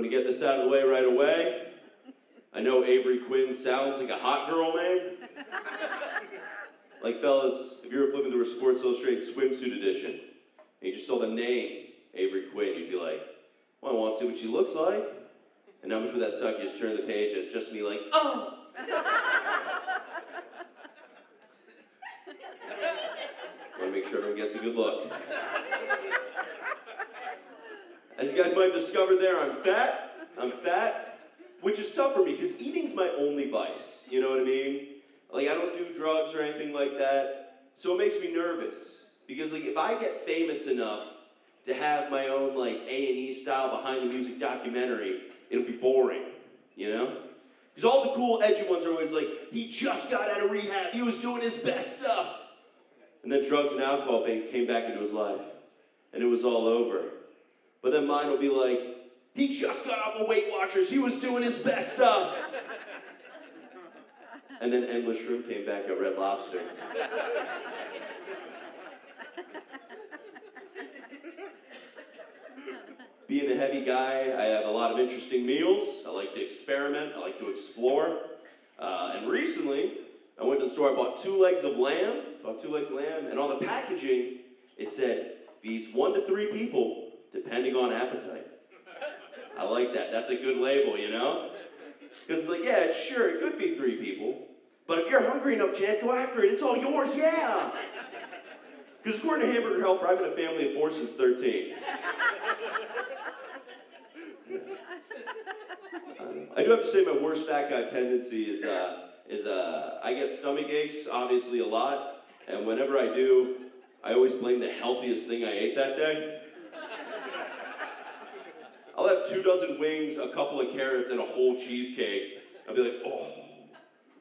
going to get this out of the way right away. I know Avery Quinn sounds like a hot girl name. Like, fellas, if you were flipping through a Sports Illustrated swimsuit edition, and you just saw the name Avery Quinn, you'd be like, well, I want to see what she looks like. And how much would that suck? You just turn the page and it's just me like, oh! I want to make sure everyone gets a good look. As you guys might have discovered there, I'm fat, which is tough for me because eating's my only vice, you know what I mean? Like, I don't do drugs or anything like that, so it makes me nervous. Because, like, if I get famous enough to have my own, like, A&E style behind-the-music documentary, it'll be boring, you know? Because all the cool, edgy ones are always like, he just got out of rehab, he was doing his best stuff. And then drugs and alcohol came back into his life, and it was all over. But then mine will be like, he just got off of Weight Watchers, he was doing his best stuff. And then Endless Shrimp came back at Red Lobster. Being a heavy guy, I have a lot of interesting meals. I like to experiment, I like to explore. And recently, I went to the store, I bought two legs of lamb, and on the packaging, it said, feeds 1 to 3 people, depending on appetite. I like that, that's a good label, you know? Because it's like, yeah, sure, it could feed 3 people, but if you're hungry enough, Chad, go after it, it's all yours, yeah! Because according to Hamburger Helper, I've been a family of 4 since 13. I do have to say my worst fat guy tendency is I get stomach aches, obviously a lot, and whenever I do, I always blame the healthiest thing I ate that day. I'll have 2 dozen wings, a couple of carrots, and a whole cheesecake. I'll be like, oh,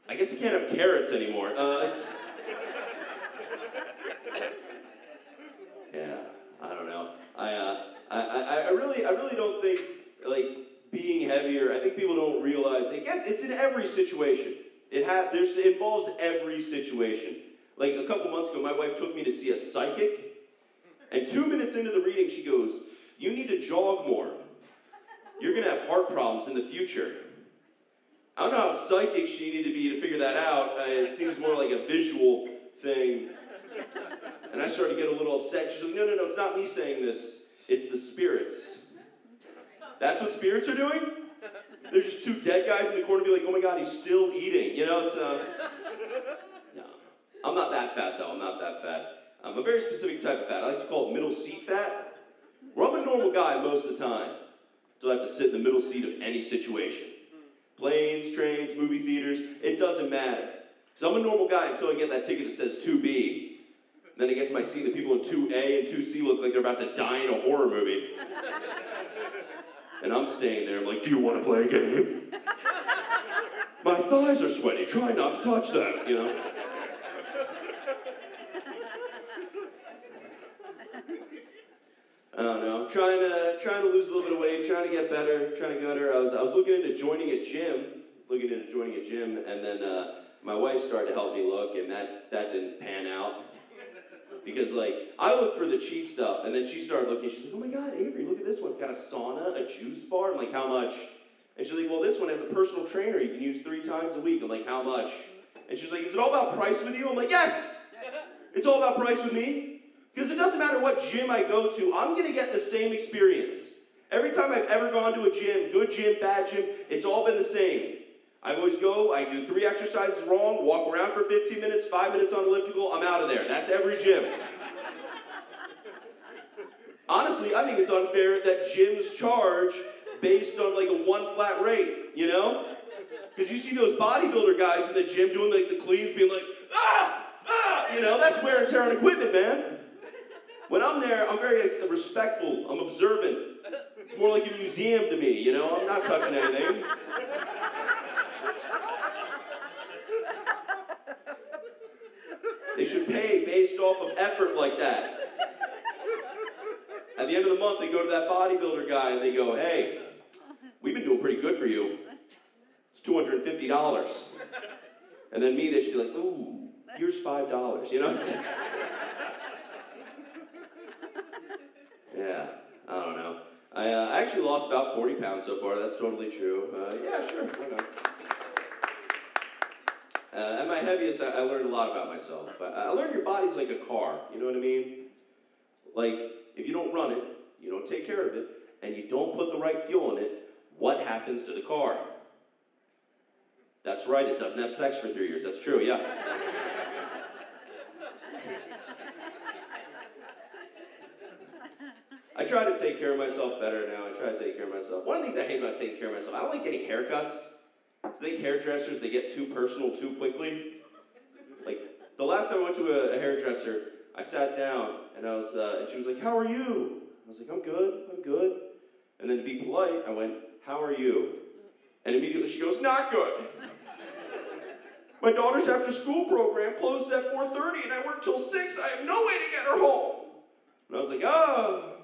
I guess I can't have carrots anymore. Yeah, I don't know. I really don't think, like, being heavier, I think people don't realize, it's in every situation. It involves every situation. Like, a couple months ago, my wife took me to see a psychic, and 2 minutes into the reading, she goes, you need to jog more. You're gonna have heart problems in the future. I don't know how psychic she needed to be to figure that out. It seems more like a visual thing. And I started to get a little upset. She's like, no, it's not me saying this. It's the spirits. That's what spirits are doing? There's just 2 dead guys in the corner be like, oh my God, he's still eating. You know, it's, no. I'm not that fat, though. I'm not that fat. I'm a very specific type of fat. I like to call it middle seat fat. Where I'm a normal guy most of the time. So I have to sit in the middle seat of any situation. Planes, trains, movie theaters, it doesn't matter. Because I'm a normal guy until I get that ticket that says 2B. Then I get to my seat, the people in 2A and 2C look like they're about to die in a horror movie. And I'm staying there, I'm like, do you want to play a game? My thighs are sweaty, try not to touch them, you know? I don't know, trying to lose a little bit of weight, trying to get better. I was looking into joining a gym, and then my wife started to help me look, and that didn't pan out. Because, like, I look for the cheap stuff, and then she started looking, she's like, oh my God, Avery, look at this one, it's got a sauna, a juice bar. I'm like, how much? And she's like, well, this one has a personal trainer you can use 3 times a week. I'm like, how much? And she's like, is it all about price with you? I'm like, yes! It's all about price with me. Because it doesn't matter what gym I go to, I'm gonna get the same experience. Every time I've ever gone to a gym, good gym, bad gym, it's all been the same. I always go, I do 3 exercises wrong, walk around for 15 minutes, 5 minutes on elliptical, I'm out of there. That's every gym. Honestly, I think it's unfair that gyms charge based on like a 1 flat rate, you know? Because you see those bodybuilder guys in the gym doing like the cleans, being like, you know, that's wear and tear on equipment, man. When I'm there, I'm very respectful, I'm observant. It's more like a museum to me, you know? I'm not touching anything. They should pay based off of effort like that. At the end of the month, they go to that bodybuilder guy and they go, hey, we've been doing pretty good for you. It's $250. And then me, they should be like, ooh, here's $5, you know? Yeah, I don't know. I actually lost about 40 pounds so far. That's totally true. Yeah, sure, why not? At my heaviest, I learned a lot about myself. I learned your body's like a car, you know what I mean? Like, if you don't run it, you don't take care of it, and you don't put the right fuel in it, what happens to the car? That's right, it doesn't have sex for 3 years. That's true, yeah. I try to take care of myself better now. I try to take care of myself. One of the things I hate about taking care of myself, I don't like getting haircuts. I think hairdressers, they get too personal too quickly. Like, the last time I went to a hairdresser, I sat down, and and she was like, "How are you?" I was like, I'm good. And then to be polite, I went, "How are you?" And immediately she goes, "Not good. My daughter's after-school program closes at 4:30, and I work till 6. I have no way to get her home." And I was like, "Oh,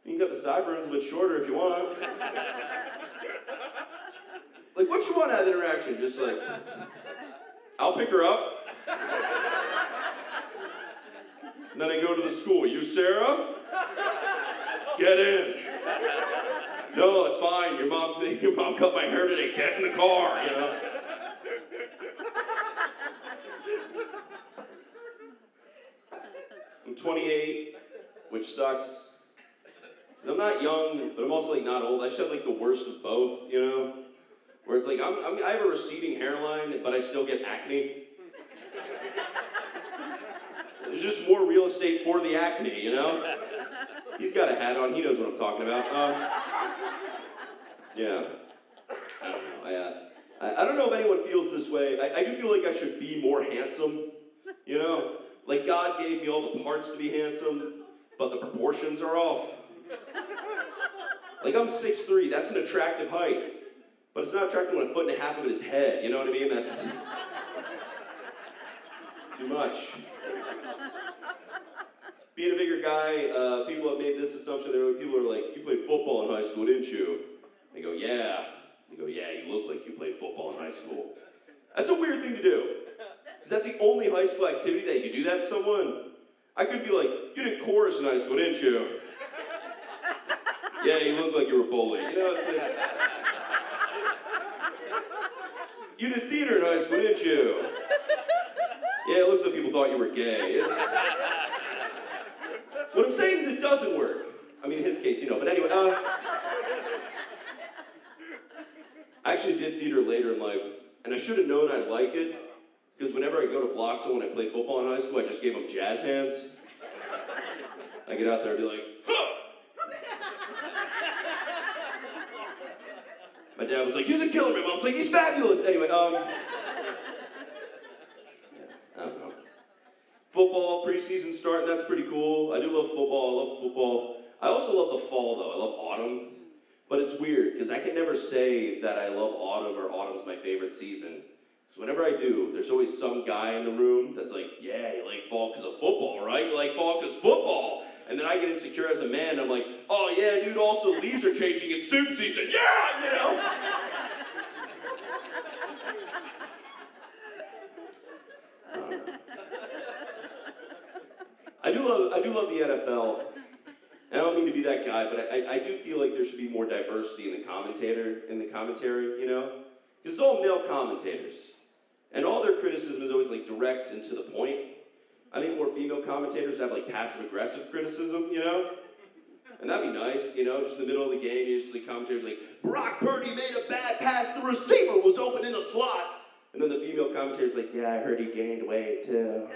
you can cut the sideburns a bit shorter if you want." Like, what you want out of the interaction? Just like, I'll pick her up. And then I go to the school. "You Sarah? Get in." "No, it's fine. Your mom cut my hair today. Get in the car, you know." I'm 28, which sucks. 'Cause I'm not young, but I'm also like not old. I just have like the worst of both, you know? Where it's like I have a receding hairline, but I still get acne. There's just more real estate for the acne, you know? He's got a hat on. He knows what I'm talking about. Yeah. I don't know. I don't know if anyone feels this way. I do feel like I should be more handsome, you know? Like God gave me all the parts to be handsome, but the proportions are off. Like I'm 6'3", that's an attractive height. But it's not attractive when a foot and a half of it is head, you know what I mean? That's too much. Being a bigger guy, people have made this assumption. People are like, "You played football in high school, didn't you?" They go, "Yeah." They go, "Yeah, you look like you played football in high school." That's a weird thing to do. Because that's the only high school activity that you can do that to someone. I could be like, "You did chorus in high school, didn't you?" "Yeah, you look like you were bullied." You know, it's like, "You did theater in high school, didn't you?" "Yeah, it looks like people thought you were gay." What I'm saying is it doesn't work. I mean, in his case, you know. But anyway, I actually did theater later in life, and I should have known I'd like it, because whenever I go to block someone when I played football in high school, I just gave them jazz hands. I get out there and be like, "Huh!" My dad was like, "He's a killer." My mom's like, "He's fabulous." Anyway, I don't know. Football, preseason starting, that's pretty cool. I do love football. I love football. I also love the fall, though. I love autumn. But it's weird, because I can never say that I love autumn or autumn's my favorite season. So whenever I do, there's always some guy in the room that's like, "Yeah, you like fall because of football, right? You like fall because football." And then I get insecure as a man. I'm like, "Oh, yeah, dude, also leaves are changing. It's soup season." Yeah, you know? I do love the NFL. And I don't mean to be that guy, but I do feel like there should be more diversity in the commentary, you know? Because it's all male commentators. And all their criticism is always like direct and to the point. I think more female commentators have like passive aggressive criticism, you know? And that'd be nice, you know, just in the middle of the game, usually commentators like, "Brock Purdy made a bad pass, the receiver was open in the slot." And then the female commentator's like, "Yeah, I heard he gained weight too."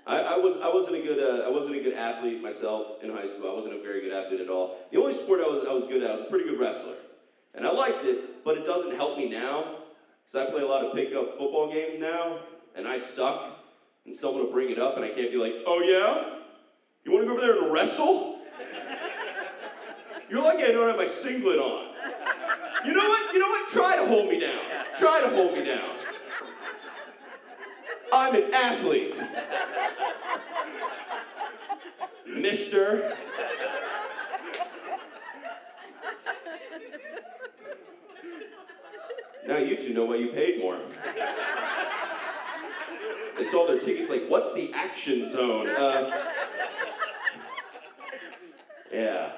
I wasn't a good athlete myself in high school. I wasn't a very good athlete at all. The only sport I was good at, I was a pretty good wrestler. And I liked it, but it doesn't help me now. Because I play a lot of pickup football games now, and I suck. And someone will bring it up, and I can't be like, "Oh yeah? You want to go over there and wrestle?" "You're lucky I don't have my singlet on." You know what? You know what? Try to hold me down. Try to hold me down. I'm an athlete. Mister. Now you two know why you paid more. They saw their tickets like, "What's the action zone?" Yeah.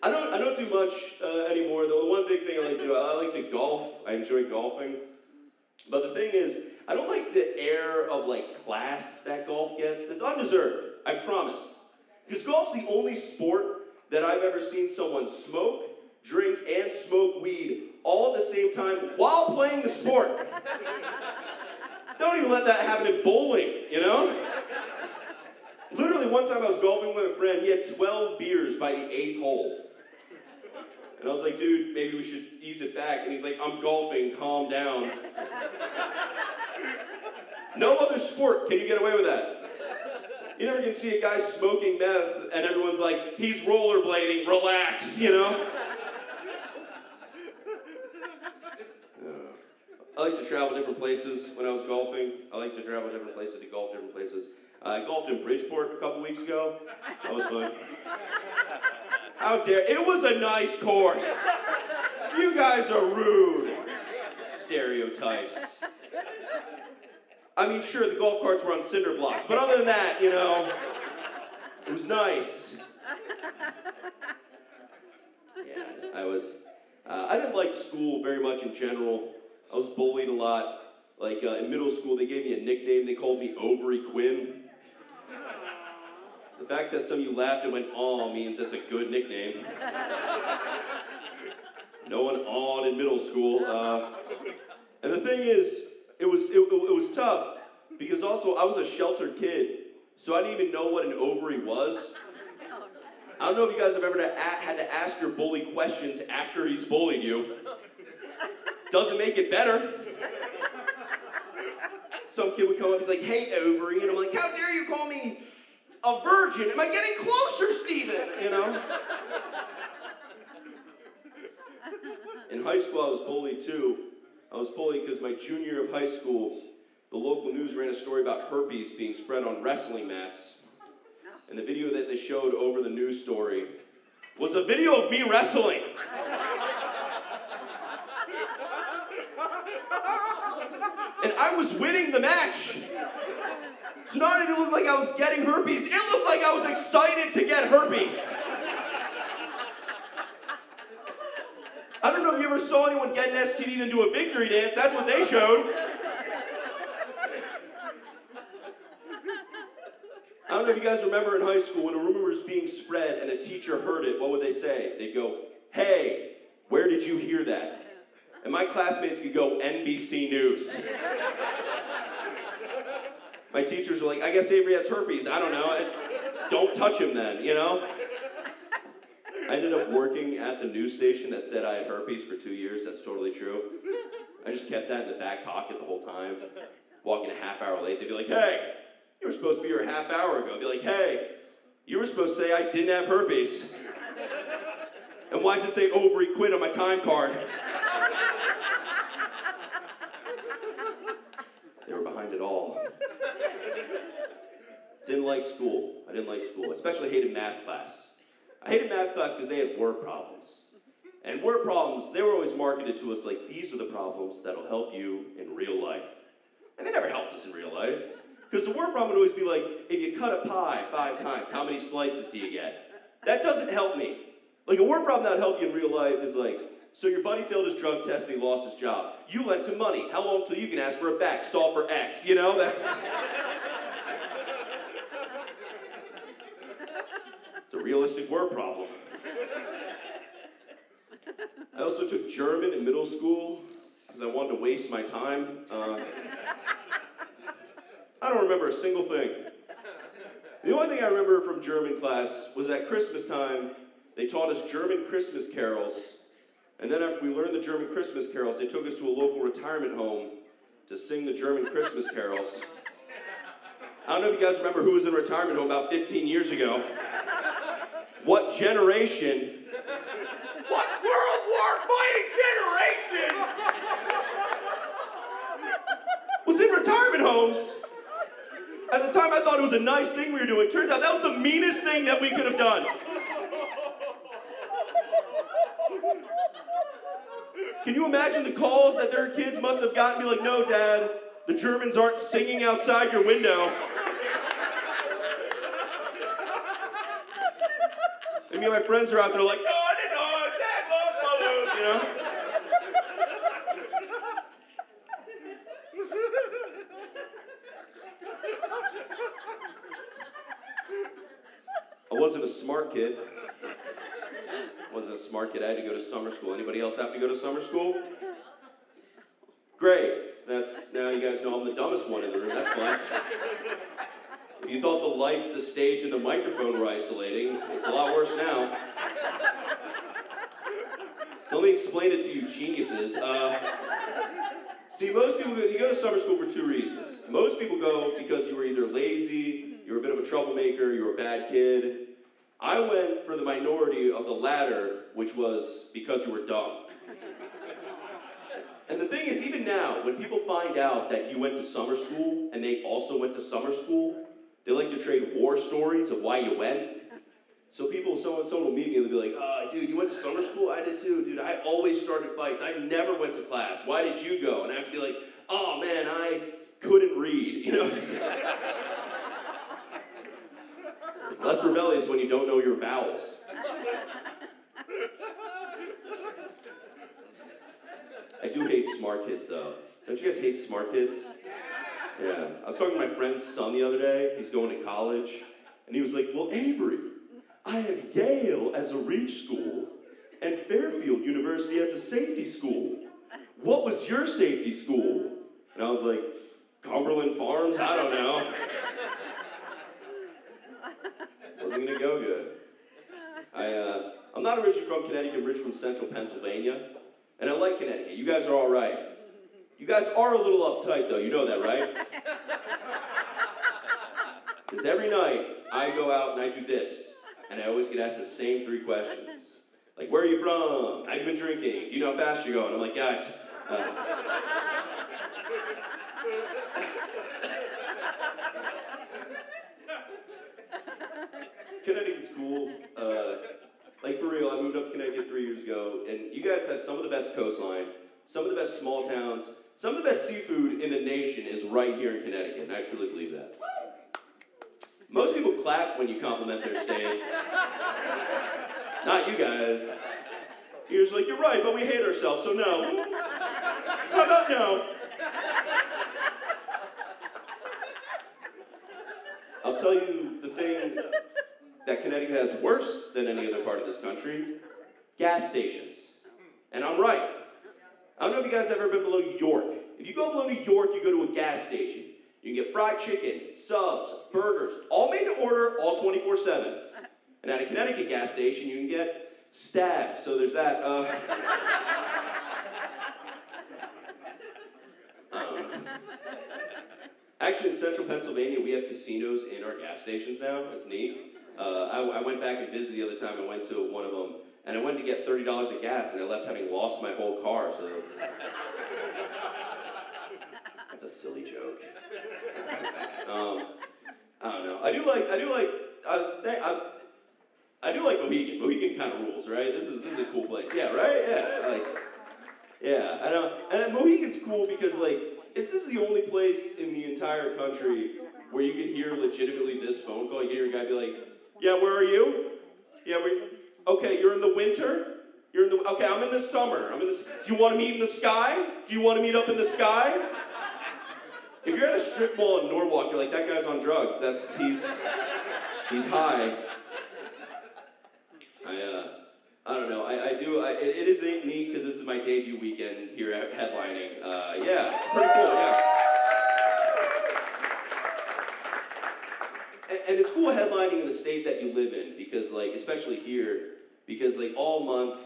I don't do much anymore. The one big thing I like to do, I like to golf. I enjoy golfing. But the thing is, I don't like the air of like class that golf gets. It's undeserved, I promise. Because golf's the only sport that I've ever seen someone smoke, drink, and smoke weed all at the same time while playing the sport. Don't even let that happen in bowling, you know? Literally, one time I was golfing with a friend, he had 12 beers by the 8th hole. And I was like, dude, maybe we should ease it back. And he's like, I'm golfing, calm down. No other sport can you get away with that. You never can see a guy smoking meth and everyone's like, he's rollerblading, relax, you know? I like to travel different places when I was golfing. I like to travel different places, to golf different places. I golfed in Bridgeport a couple weeks ago. That was fun. How dare, it was a nice course. You guys are rude. Stereotypes. I mean, sure, the golf carts were on cinder blocks, but other than that, you know, it was nice. Yeah, I didn't like school very much in general. I was bullied a lot. Like, in middle school, they gave me a nickname. They called me Avery Quinn. The fact that some of you laughed and went, "aw," means that's a good nickname. No one awed in middle school. And the thing is, it was tough, because also I was a sheltered kid, so I didn't even know what an ovary was. I don't know if you guys have ever had to ask your bully questions after he's bullied you. Doesn't make it better. Some kid would come up, he's like, "Hey, ovary," and I'm like, "How dare you call me a virgin? Am I getting closer, Steven?" You know? In high school, I was bullied too. I was bullied because my junior year of high school, the local news ran a story about herpes being spread on wrestling mats. And the video that they showed over the news story was a video of me wrestling. And I was winning the match. So not only did it look like I was getting herpes, it looked like I was excited to get herpes. I don't know if you ever saw anyone get an STD then do a victory dance. That's what they showed. I don't know if you guys remember in high school when a rumor was being spread and a teacher heard it, what would they say? They'd go, "Hey, where did you hear that?" And my classmates could go, "NBC News." My teachers are like, "I guess Avery has herpes. I don't know. Don't touch him then, you know?" I ended up working at the news station that said I had herpes for 2 years. That's totally true. I just kept that in the back pocket the whole time. Walking a half hour late, they'd be like, "Hey, you were supposed to be here a half hour ago." I'd be like, "Hey, you were supposed to say I didn't have herpes. And why does it say Avery Quinn on my time card?" They were behind it all. Didn't like school. I didn't like school. Especially hated math class. I hated math class because they had word problems. And word problems, they were always marketed to us like, these are the problems that'll help you in real life. And they never helped us in real life. Because the word problem would always be like, if you cut a pie 5 times, how many slices do you get? That doesn't help me. Like, a word problem that would help you in real life is like, so your buddy failed his drug test and he lost his job. You lent him money. How long till you can ask for it back? Solve for X. You know, that's... It's a realistic word problem. I also took German in middle school because I wanted to waste my time. I don't remember a single thing. The only thing I remember from German class was at Christmas time, they taught us German Christmas carols. And then after we learned the German Christmas carols, they took us to a local retirement home to sing the German Christmas carols. I don't know if you guys remember who was in retirement home about 15 years ago. What generation? What World War fighting generation was in retirement homes? At the time I thought it was a nice thing we were doing. Turns out that was the meanest thing that we could have done. Can you imagine the calls that their kids must have gotten? Be like, "No, Dad, the Germans aren't singing outside your window." And me and my friends are out there like, no, I didn't know, Dad, balloons, you know? I wasn't a smart kid. I had to go to summer school. Anybody else have to go to summer school? Great. Now you guys know I'm the dumbest one in the room. That's fine. If you thought the lights, the stage, and the microphone were isolating, it's a lot worse now. So let me explain it to you geniuses. See, most people, you go to summer school for two reasons. Most people go because you were either lazy, you were a bit of a troublemaker, you were a bad kid. I went for the minority of the latter, which was because you were dumb. And the thing is, even now, when people find out that you went to summer school and they also went to summer school, they like to trade war stories of why you went. So someone will meet me and they'll be like, dude, you went to summer school? I did too, dude. I always started fights. I never went to class. Why did you go? And I have to be like, oh man, I couldn't read, you know? It's less rebellious when you don't know your vowels. I do hate smart kids, though. Don't you guys hate smart kids? Yeah. I was talking to my friend's son the other day. He's going to college. And he was like, well, Avery, I have Yale as a reach school and Fairfield University as a safety school. What was your safety school? And I was like, Cumberland Farms? I don't know. Wasn't going to go good. I'm not originally from Connecticut, I'm originally from central Pennsylvania. And I like Connecticut. You guys are all right. You guys are a little uptight, though. You know that, right? Because every night, I go out and I do this. And I always get asked the same three questions. Like, where are you from? Have you been drinking? Do you know how fast you're going? I'm like, guys. Connecticut's cool. Like, for real, I moved up to Connecticut 3 years ago. And you guys have some of the best coastline, some of the best small towns, some of the best seafood in the nation is right here in Connecticut. And I truly believe that. Most people clap when you compliment their state. Not you guys. You're just like, you're right, but we hate ourselves, so no. How about no? I'll tell you the thing that Connecticut has worse than any other part of this country, gas stations. And I'm right. I don't know if you guys have ever been below New York. If you go below New York, you go to a gas station. You can get fried chicken, subs, burgers, all made to order, all 24/7. And at a Connecticut gas station, you can get stabs. So there's that. Actually, in central Pennsylvania, we have casinos in our gas stations now. That's neat. I went back and visited the other time. I went to one of them, and I went to get $30 of gas, and I left having lost my whole car. So that's a silly joke. I don't know. I do like Mohegan. Mohegan kind of rules, right? This is a cool place. Yeah, right? Yeah. I know. And Mohegan's cool because this is the only place in the entire country where you can hear legitimately this phone call. You can hear a guy be like, "Yeah, where are you? Yeah, okay, you're in the winter? Okay, I'm in the summer. Do you want to meet in the sky? Do you want to meet up in the sky?" If you're at a strip mall in Norwalk, you're like, that guy's on drugs. He's high. I don't know. It is neat because this is my debut weekend here at headlining. Yeah, it's pretty cool. Yeah. And it's cool headlining in the state that you live in because, especially here, because all month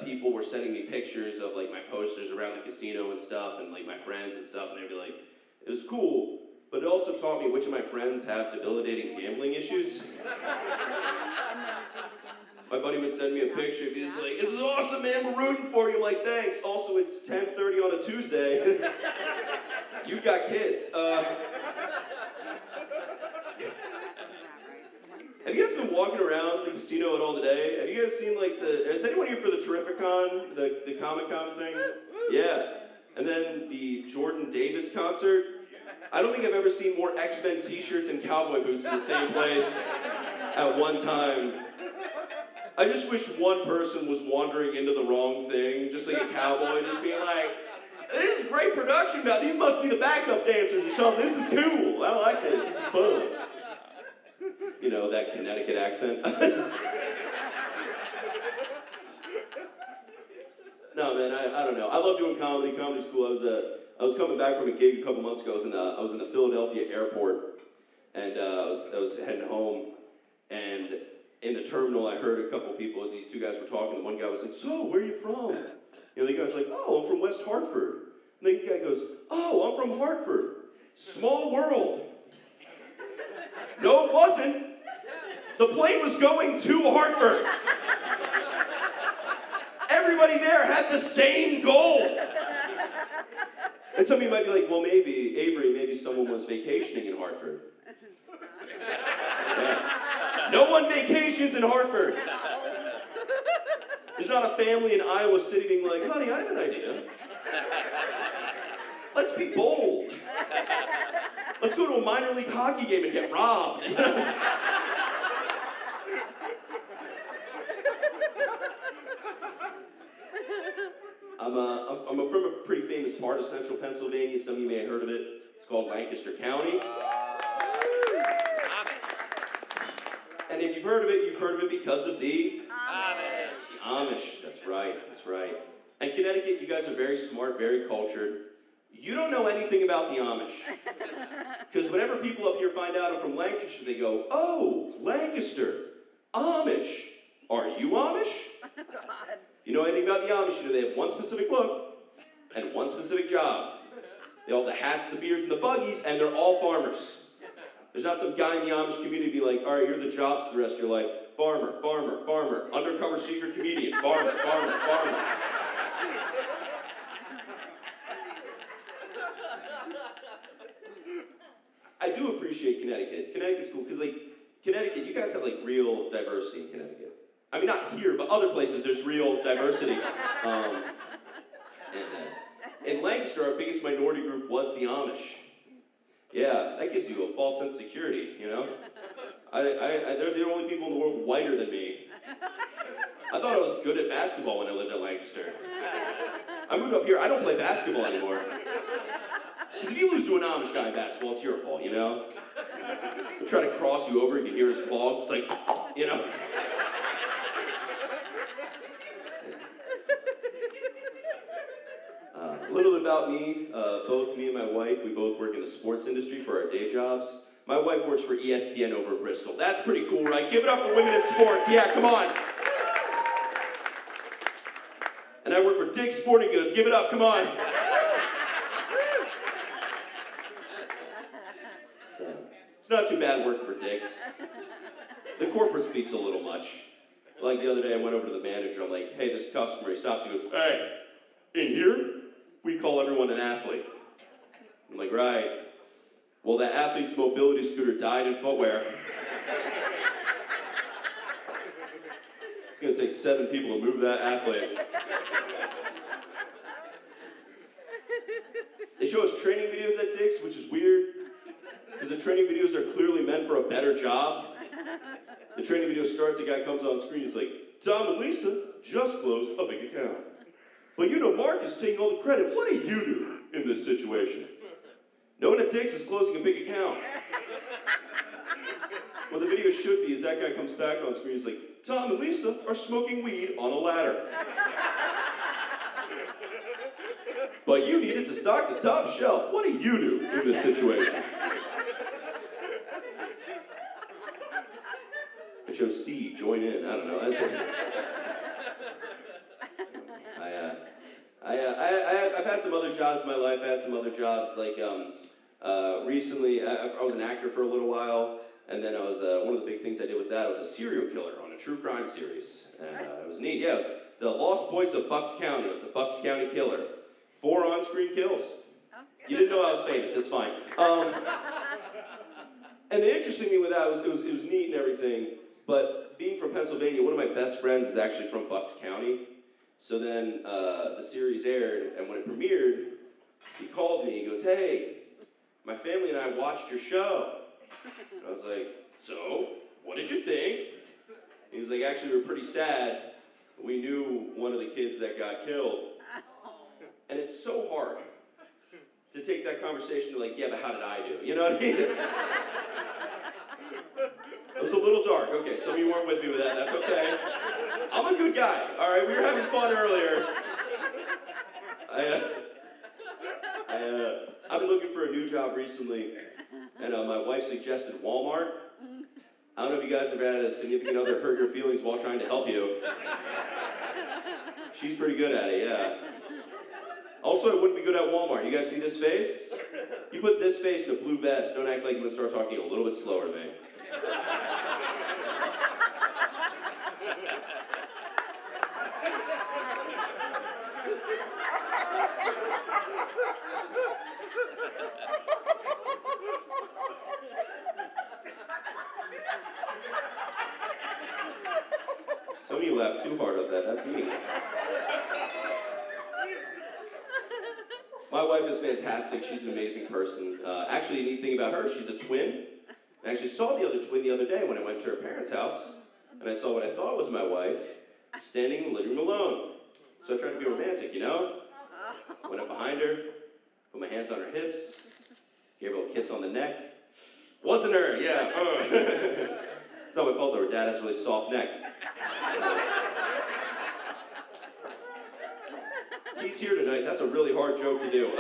people were sending me pictures of my posters around the casino and stuff, and my friends and stuff, and they'd be like, it was cool, but it also taught me which of my friends have debilitating gambling issues. My buddy would send me a picture, he'd be like, "This is awesome, man, we're rooting for you." I'm like, "Thanks." Also, it's 10:30 on a Tuesday. You've got kids. Have you guys been walking around the casino at all today? Have you guys seen is anyone here for the Terrificon, the Comic-Con thing? Yeah. And then the Jordan Davis concert. I don't think I've ever seen more X-Men t-shirts and cowboy boots in the same place at one time. I just wish one person was wandering into the wrong thing, just like a cowboy, just being like, this is great production, man. These must be the backup dancers or something. This is cool. I like this. This is fun. You know, that Connecticut accent. No, man, I don't know. I love doing comedy. Comedy's cool. I was coming back from a gig a couple months ago. I was in the Philadelphia airport, and I was heading home, and in the terminal, I heard a couple people. These two guys were talking. The one guy was like, "So, where are you from?" You know, the guy's like, "Oh, I'm from West Hartford." And the guy goes, "Oh, I'm from Hartford. Small world." No, it wasn't. The plane was going to Hartford. Everybody there had the same goal. And some of you might be like, well, maybe, Avery, maybe someone was vacationing in Hartford. Yeah. No one vacations in Hartford. There's not a family in Iowa City being like, honey, I have an idea. Let's be bold. Let's go to a minor league hockey game and get robbed. I'm from a pretty famous part of central Pennsylvania. Some of you may have heard of it. It's called Lancaster County. And if you've heard of it, you've heard of it because of the Amish. The Amish, that's right, that's right. And Connecticut, you guys are very smart, very cultured. You don't know anything about the Amish. Because whenever people up here find out I'm from Lancaster, they go, oh, Lancaster, Amish. Are you Amish? You know anything about the Amish? You know they have one specific look and one specific job. They all have the hats, the beards, and the buggies, and they're all farmers. There's not some guy in the Amish community be like, all right, you're the jobs for the rest of your life. Farmer, farmer, farmer. Undercover secret comedian. Farmer, farmer, farmer. I do appreciate Connecticut. Connecticut's cool, because, like, Connecticut, you guys have, like, real diversity in Connecticut. I mean, not here, but other places, there's real diversity. In Lancaster, our biggest minority group was the Amish. Yeah, that gives you a false sense of security, you know? They're the only people in the world whiter than me. I thought I was good at basketball when I lived in Lancaster. I moved up here, I don't play basketball anymore. Because if you lose to an Amish guy in basketball, it's your fault, you know? He'll try to cross you over, you can hear his claws, it's like, you know? A little bit about me, both me and my wife, we both work in the sports industry for our day jobs. My wife works for ESPN over at Bristol. That's pretty cool, right? Give it up for women in sports. Yeah, come on. And I work for Dick's Sporting Goods. Give it up, come on. So, it's not too bad working for Dick's. The corporate speaks a little much. Like the other day, I went over to the manager. I'm like, hey, this customer, he stops, he goes, hey, in here, we call everyone an athlete. I'm like, right. Well, that athlete's mobility scooter died in footwear. It's going to take 7 people to move that athlete. They show us training videos at Dick's, which is weird, because the training videos are clearly meant for a better job. The training video starts, a guy comes on screen, he's like, Tom and Lisa just closed a big account. But you know Mark is taking all the credit. What do you do in this situation? No one at Dick's is closing a big account. What the video should be is that guy comes back on screen, he's like, Tom and Lisa are smoking weed on a ladder. But you needed to stock the top shelf. What do you do in this situation? I chose C, join in. I don't know. That's it. I've had some other jobs in my life. I had some other jobs, like recently, I was an actor for a little while, and then I was, one of the big things I did with that, I was a serial killer on a true crime series. And it was neat. Yeah, it was the Lost Boys of Bucks County. It was the Bucks County Killer. 4 on-screen kills. You didn't know I was famous, it's fine. And the interesting thing with that was, it was neat and everything, but being from Pennsylvania, one of my best friends is actually from Bucks County. So then the series aired, and when it premiered, he called me, he goes, hey, my family and I watched your show. And I was like, so, what did you think? He was like, actually, we're pretty sad. We knew one of the kids that got killed. And it's so hard to take that conversation to like, yeah, but how did I do? You know what I mean? It was a little dark. Okay, some of you weren't with me with that. That's okay. I'm a good guy. All right, we were having fun earlier. I've been looking for a new job recently, and my wife suggested Walmart. I don't know if you guys have had a significant other hurt your feelings while trying to help you. She's pretty good at it, yeah. Also, I wouldn't be good at Walmart. You guys see this face? You put this face in a blue vest. Don't act like you want to start talking a little bit slower to me. Some of you laughed too hard at that. That's me. My wife is fantastic. She's an amazing person. Actually, a neat thing about her, she's a twin. I actually saw the other twin the other day when I went to her parents' house, and I saw what I thought was my wife standing in the living room alone. So I tried to be romantic, you know? Went up behind her, put my hands on her hips, gave her a little kiss on the neck. Wasn't her, yeah. It's not my fault though, her dad has a really soft neck. He's here tonight, that's a really hard joke to do.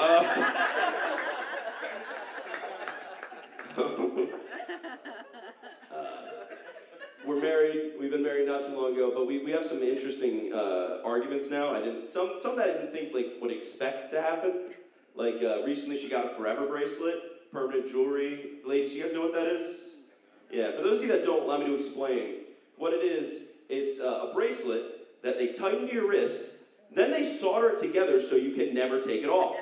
We're married, we've been married not too long ago, but we have some interesting arguments now. Some that I didn't think like would expect to happen. Like recently she got a forever bracelet, permanent jewelry. Ladies, you guys know what that is? Yeah, for those of you that don't, allow me to explain. What it is, it's a bracelet that they tighten to your wrist, then they solder it together so you can never take it off.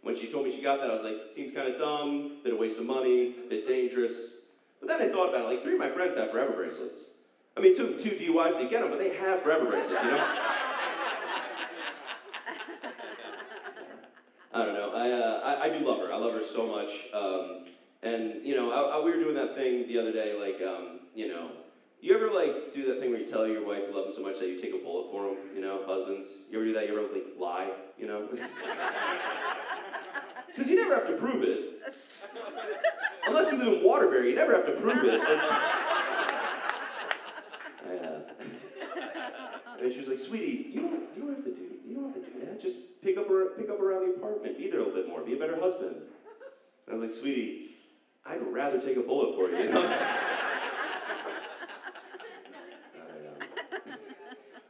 When she told me she got that, I was like, seems kind of dumb, bit of waste of money, bit dangerous. But then I thought about it, like 3 of my friends have forever bracelets. I mean, two DUIs, they get them, but they have forever bracelets, you know? I don't know, I do love her. I love her so much. And, you know, we were doing that thing the other day, like, you know, you ever, like, do that thing where you tell your wife you love them so much that you take a bullet for them, you know, husbands? You ever do that? You ever, like, lie, you know? Because you never have to prove it. Unless you live in Waterbury, you never have to prove it. And she was like, sweetie, you don't have to do that. Just pick up around the apartment. Be there a little bit more. Be a better husband. And I was like, sweetie, I'd rather take a bullet for you, you know?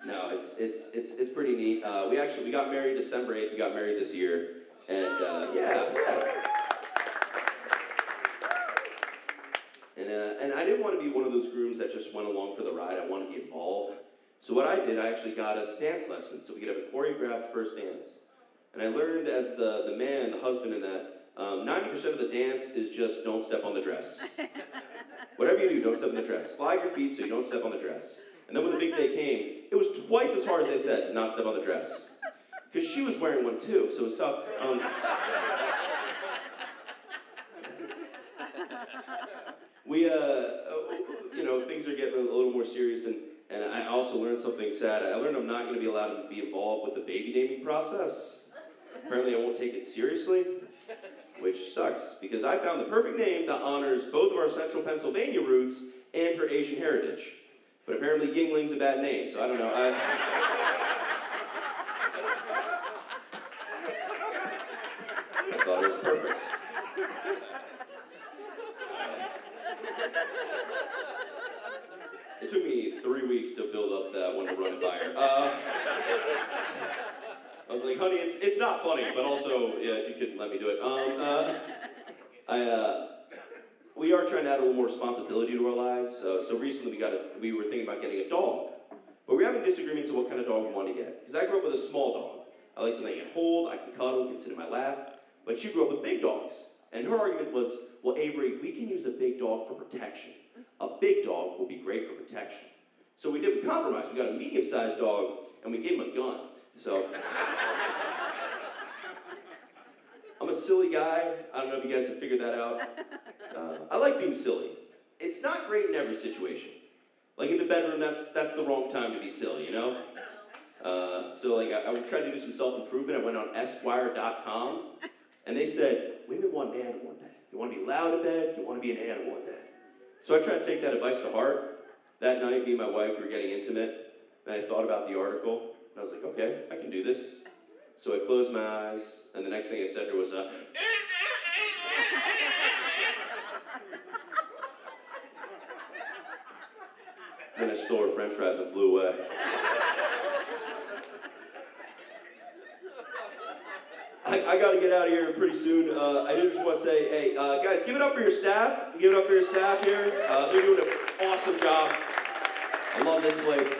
No, it's pretty neat. We got married December 8th. We got married this year, and yeah. And I didn't want to be one of those grooms that just went along for the ride. I wanted to be involved. So what I did, I actually got us dance lessons so we could have a choreographed first dance. And I learned as the man, the husband in that, 90% of the dance is just don't step on the dress. Whatever you do, don't step on the dress. Slide your feet so you don't step on the dress. And then when the big day came, it was twice as hard as they said to not step on the dress. Because she was wearing one too, so it was tough. You know, things are getting a little more serious, and I also learned something sad. I learned I'm not going to be allowed to be involved with the baby naming process. Apparently I won't take it seriously, which sucks, because I found the perfect name that honors both of our central Pennsylvania roots and her Asian heritage. But apparently Yingling's a bad name, so I don't know. I thought it was perfect. It took me 3 weeks to build up that one to run it by her. I was like, honey, it's not funny, but also, yeah, you can let me do it. We are trying to add a little more responsibility to our lives. So recently we were thinking about getting a dog. But we're having disagreements on what kind of dog we want to get. Because I grew up with a small dog. I like something I can hold, I can cuddle, can sit in my lap. But she grew up with big dogs. And her argument was, well, Avery, we can use a big dog for protection. A big dog will be great for protection. So we compromised. We got a medium-sized dog, and we gave him a gun. So I'm a silly guy. I don't know if you guys have figured that out. I like being silly. It's not great in every situation. Like in the bedroom, that's the wrong time to be silly, you know? So like I tried to do some self-improvement. I went on Esquire.com, and they said, women want an animal in bed. You want to be loud in bed, you want to be an animal in bed. So I tried to take that advice to heart. That night, me and my wife were getting intimate, and I thought about the article, and I was like, okay, I can do this. So I closed my eyes, and the next thing I said there was a... Then I stole her french fries and flew away. I got to get out of here pretty soon. I did just want to say, hey, guys, give it up for your staff. Give it up for your staff here. They're doing an awesome job. I love this place.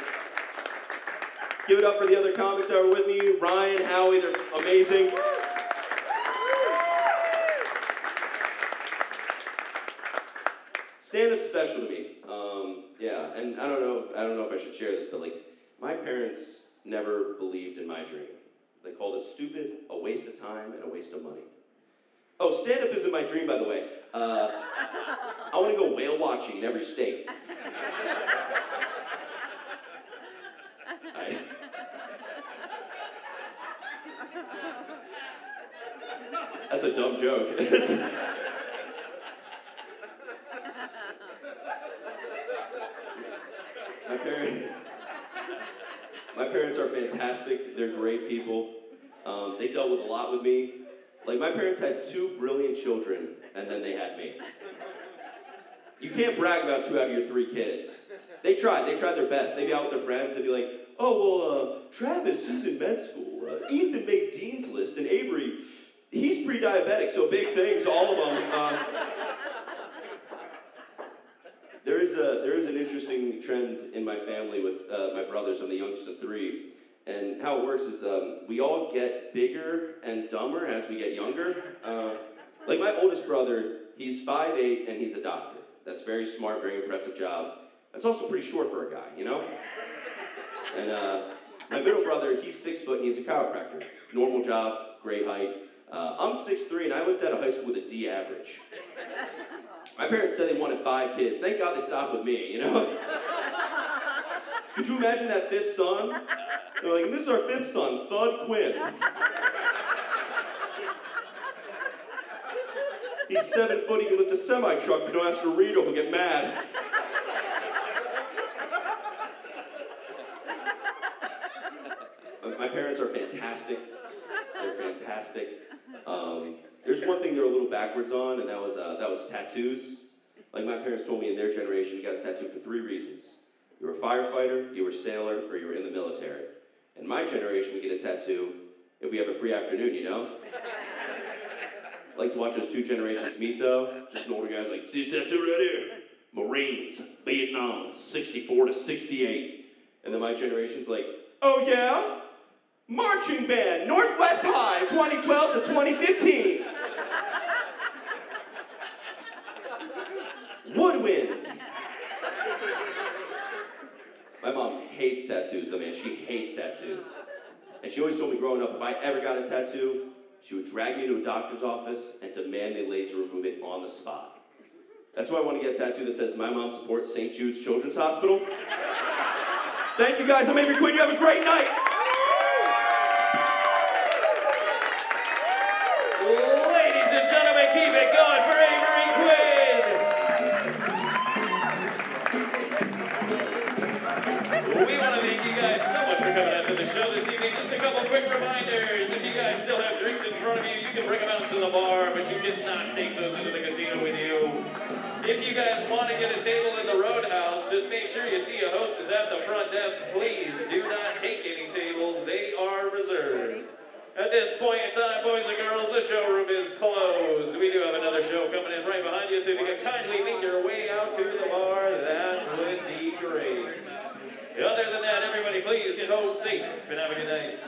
Give it up for the other comics that were with me. Ryan, Howie, they're amazing. Stand-up's special to me. Yeah, and I don't know if I should share this, but like, my parents never believed in my dream. They called it stupid, a waste of time, and a waste of money. Oh, stand-up isn't my dream, by the way. I want to go whale watching in every state. That's a dumb joke. My parents are fantastic. They're great people. They dealt with a lot with me. Like, my parents had 2 brilliant children, and then they had me. You can't brag about 2 out of your 3 kids. They tried their best. They'd be out with their friends, they'd be like, oh, well, Travis, he's in med school. Ethan made Dean's List, and Avery, he's pre-diabetic, so big things, all of them. There is an interesting trend in my family with my brothers. I'm the youngest of 3. And how it works is we all get bigger and dumber as we get younger. Like my oldest brother, he's 5'8", and he's a doctor. That's very smart, very impressive job. That's also pretty short for a guy, you know? And my middle brother, he's 6 foot and he's a chiropractor. Normal job, great height. I'm 6'3", and I looked out of high school with a D average. My parents said they wanted 5 kids. Thank God they stopped with me, you know? Could you imagine that 5th son? They're like, this is our 5th son, Thud Quinn. He's 7 foot, he can lift a semi-truck, but don't ask for Rito, he'll get mad. My parents are fantastic. They're fantastic. There's one thing they're a little backwards on, and that was tattoos. Like my parents told me in their generation, you got a tattoo for 3 reasons. You were a firefighter, you were a sailor, or you were in the military. In my generation, we get a tattoo if we have a free afternoon, you know? Like to watch those 2 generations meet, though. Just an older guy's like, see this tattoo right here? Marines, Vietnam, 64 to 68. And then my generation's like, oh yeah? Marching band, Northwest High, 2012 to 2015. Woodwinds. My mom hates tattoos, though, man. She hates tattoos. And she always told me growing up, if I ever got a tattoo, she would drag me to a doctor's office and demand they laser remove it on the spot. That's why I want to get a tattoo that says, my mom supports St. Jude's Children's Hospital. Thank you, guys. I'm Avery Quinn. You have a great night. Ladies and gentlemen, keep it going for Avery Quinn. We want to thank you guys so much for coming out to the show this evening. Just a couple quick reminders. If you guys still have drinks in front of you, you can bring them out to the bar, but you cannot take those into the casino with you. If you guys want to get a table in the Roadhouse, just make sure you see a hostess at the front desk. Please do not take any tables. They are reserved. At this point in time, boys and girls, the showroom is closed. We do have another show coming in right behind you, so if you can kindly make your way out to the bar, that would be great. Other than that, everybody please get home safe and have a good night.